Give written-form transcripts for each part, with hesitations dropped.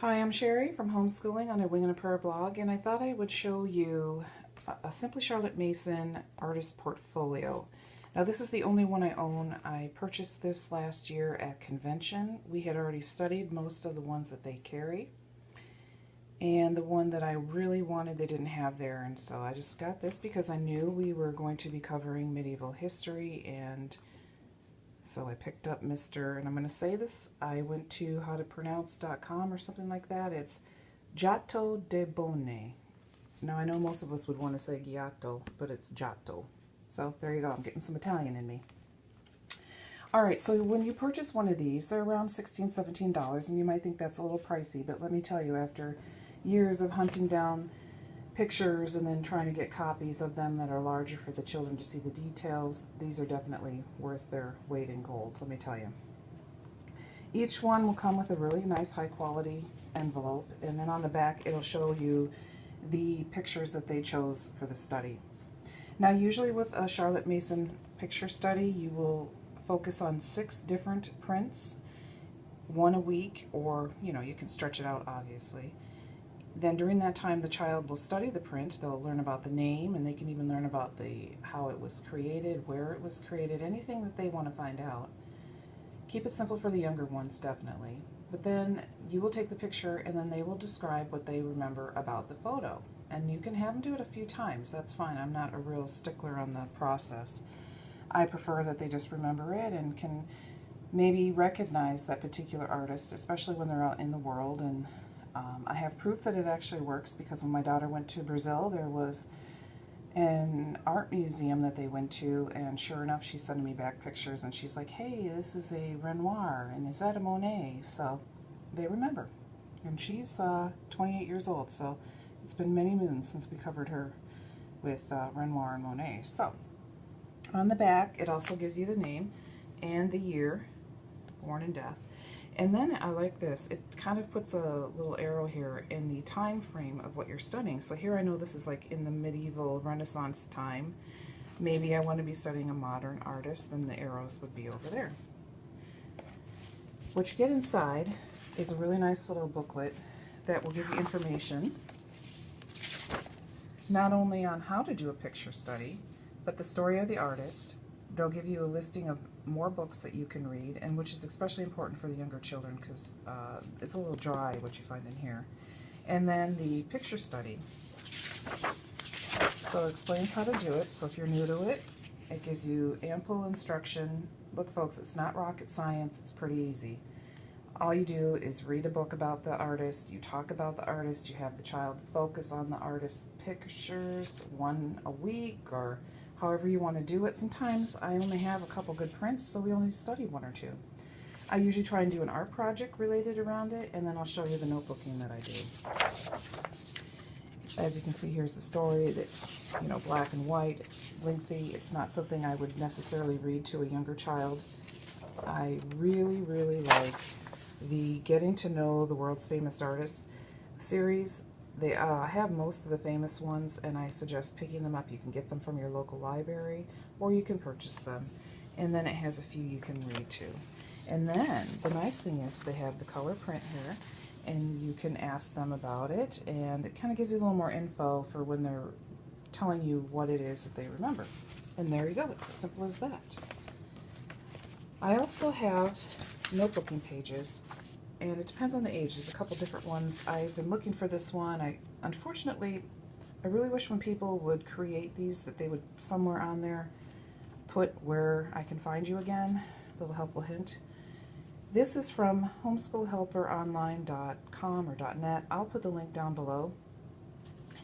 Hi, I'm Sherry from Homeschooling on a Wing and a Prayer blog, and I thought I would show you a Simply Charlotte Mason artist portfolio. Now, this is the only one I own. I purchased this last year at convention. We had already studied most of the ones that they carry, and the one that I really wanted they didn't have there, and so I just got this because I knew we were going to be covering medieval history, and so I picked up Mr. and I'm going to say this, I went to howtopronounce.com or something like that. It's Giotto de Bone. Now I know most of us would want to say Giotto, but it's Giotto. So there you go, I'm getting some Italian in me. Alright, so when you purchase one of these, they're around $16, $17, and you might think that's a little pricey, but let me tell you, after years of hunting down pictures and then trying to get copies of them that are larger for the children to see the details, these are definitely worth their weight in gold, let me tell you. Each one will come with a really nice high quality envelope, and then on the back it'll show you the pictures that they chose for the study. Now usually with a Charlotte Mason picture study you will focus on 6 different prints, one a week, or you can stretch it out obviously. Then during that time the child will study the print, they'll learn about the name, and they can even learn about how it was created, where it was created, anything that they want to find out. Keep it simple for the younger ones, definitely. But then you will take the picture and then they will describe what they remember about the photo. And you can have them do it a few times, that's fine. I'm not a real stickler on the process. I prefer that they just remember it and can maybe recognize that particular artist, especially when they're out in the world. And I have proof that it actually works because when my daughter went to Brazil, there was an art museum that they went to, and sure enough, she's sending me back pictures, and she's like, hey, this is a Renoir, and is that a Monet? So they remember. And she's 28 years old, so it's been many moons since we covered her with Renoir and Monet. So on the back, it also gives you the name and the year, born and death. And then I like this, it kind of puts a little arrow here in the time frame of what you're studying. So here I know this is like in the medieval Renaissance time. Maybe I want to be studying a modern artist, then the arrows would be over there. What you get inside is a really nice little booklet that will give you information not only on how to do a picture study, but the story of the artist. They'll give you a listing of more books that you can read, and which is especially important for the younger children because it's a little dry what you find in here. And then the picture study. So it explains how to do it. So if you're new to it, it gives you ample instruction. Look folks, it's not rocket science, it's pretty easy. All you do is read a book about the artist, you talk about the artist, you have the child focus on the artist's pictures, one a week or however you want to do it. Sometimes I only have a couple good prints, so we only study 1 or 2. I usually try and do an art project related around it, and then I'll show you the notebooking that I do. As you can see, here's the story. It's black and white, it's lengthy, it's not something I would necessarily read to a younger child. I really, really like the Getting to Know the World's Famous Artists series. They have most of the famous ones, and I suggest picking them up. You can get them from your local library, or you can purchase them. And then it has a few you can read too. And then the nice thing is they have the color print here, and you can ask them about it, and it kind of gives you a little more info for when they're telling you what it is that they remember. And there you go, it's as simple as that. I also have notebooking pages, and it depends on the age. There's a couple different ones. I've been looking for this one. Unfortunately, I really wish when people would create these that they would somewhere on there put where I can find you again. A little helpful hint. This is from homeschoolhelperonline.com or .net. I'll put the link down below.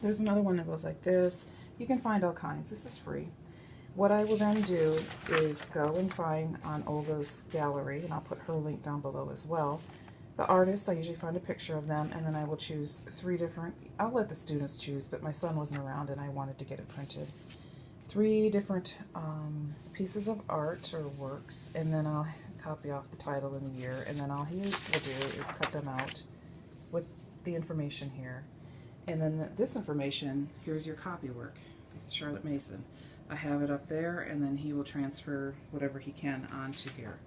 There's another one that goes like this. You can find all kinds. This is free. What I will then do is go and find on Olga's gallery, and I'll put her link down below as well. The artist, I usually find a picture of them, and then I will choose 3 different, I'll let the students choose, but my son wasn't around and I wanted to get it printed. 3 different pieces of art or works, and then I'll copy off the title and the year, and then all he will do is cut them out with the information here. And then this information, here's your copy work. This is Charlotte Mason. I have it up there, and then he will transfer whatever he can onto here.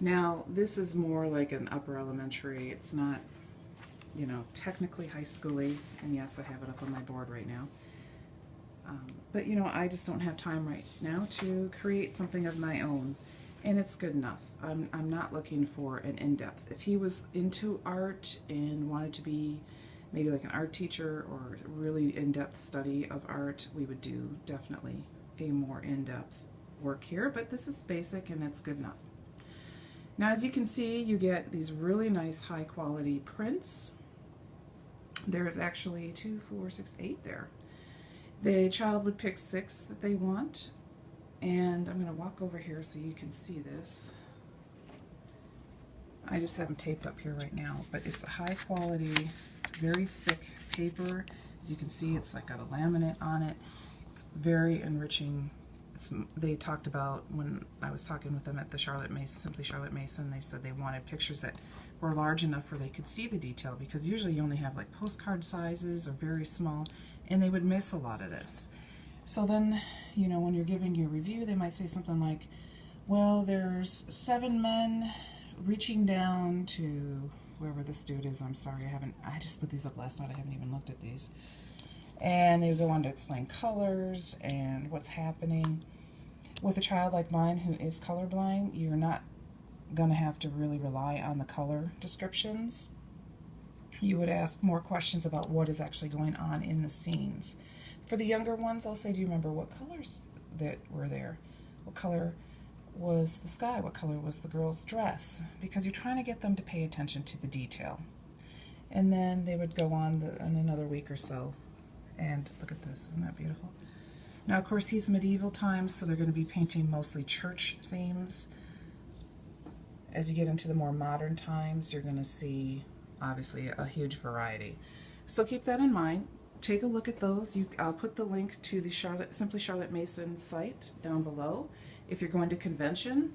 Now, this is more like an upper elementary. It's not you know, technically high schooly, and yes, I have it up on my board right now. But you know, I just don't have time right now to create something of my own, and it's good enough. I'm not looking for an in-depth. If he was into art and wanted to be maybe like an art teacher or really in-depth study of art, we would do definitely a more in-depth work here, but this is basic and it's good enough. Now, as you can see, you get these really nice high quality prints. There's actually 2, 4, 6, 8 there. The child would pick 6 that they want, and I'm going to walk over here so you can see this. I just have them taped up here right now, but it's a high quality, very thick paper. As you can see, it's like got a laminate on it. It's very enriching. They talked about, when I was talking with them at the Simply Charlotte Mason, they said they wanted pictures that were large enough where they could see the detail, because usually you only have like postcard sizes or very small, and they would miss a lot of this. So then, you know, when you're giving your review, they might say something like, well, there's 7 men reaching down to whoever this dude is. I'm sorry, I just put these up last night. I haven't even looked at these. And they go on to explain colors and what's happening. With a child like mine who is colorblind, you're not going to have to really rely on the color descriptions. You would ask more questions about what is actually going on in the scenes. For the younger ones, I'll say, do you remember what colors that were there? What color was the sky? What color was the girl's dress? Because you're trying to get them to pay attention to the detail. And then they would go on in another week or so. And look at this, isn't that beautiful? Now, of course, he's medieval times, so they're going to be painting mostly church themes. As you get into the more modern times, you're going to see, obviously, a huge variety. So keep that in mind. Take a look at those. I'll put the link to the Simply Charlotte Mason site down below. If you're going to convention,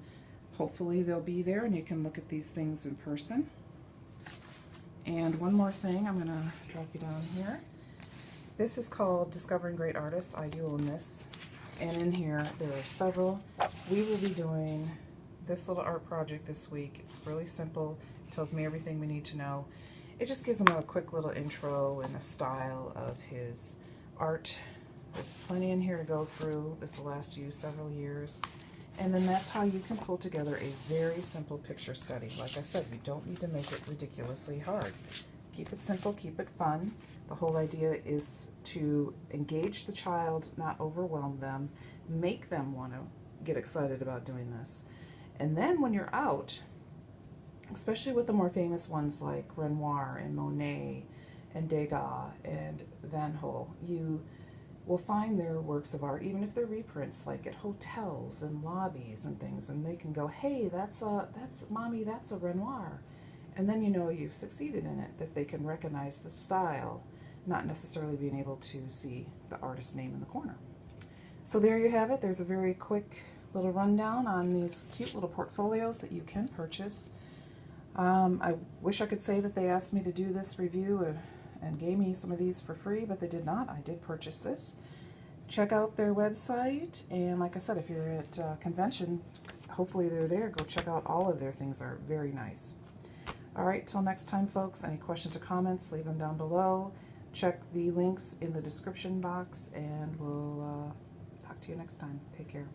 hopefully they'll be there and you can look at these things in person. And one more thing, I'm going to drop you down here. This is called Discovering Great Artists. I do own this. And in here, there are several. We will be doing this little art project this week. It's really simple. It tells me everything we need to know. It just gives them a quick little intro and a style of his art. There's plenty in here to go through. This will last you several years. And then that's how you can pull together a very simple picture study. Like I said, you don't need to make it ridiculously hard. Keep it simple, keep it fun. The whole idea is to engage the child, not overwhelm them, make them want to get excited about doing this. And then when you're out, especially with the more famous ones like Renoir and Monet and Degas and Van Gogh, you will find their works of art, even if they're reprints, like at hotels and lobbies and things, and they can go, hey, that's Mommy, that's a Renoir. And then you know you've succeeded in it, if they can recognize the style, not necessarily being able to see the artist's name in the corner. So there you have it. There's a very quick little rundown on these cute little portfolios that you can purchase. I wish I could say that they asked me to do this review and gave me some of these for free, but they did not. I did purchase this. Check out their website, and like I said, if you're at a convention, hopefully they're there. Go check out all of their things. Are very nice. All right, till next time, folks, any questions or comments, leave them down below. Check the links in the description box, and we'll talk to you next time. Take care.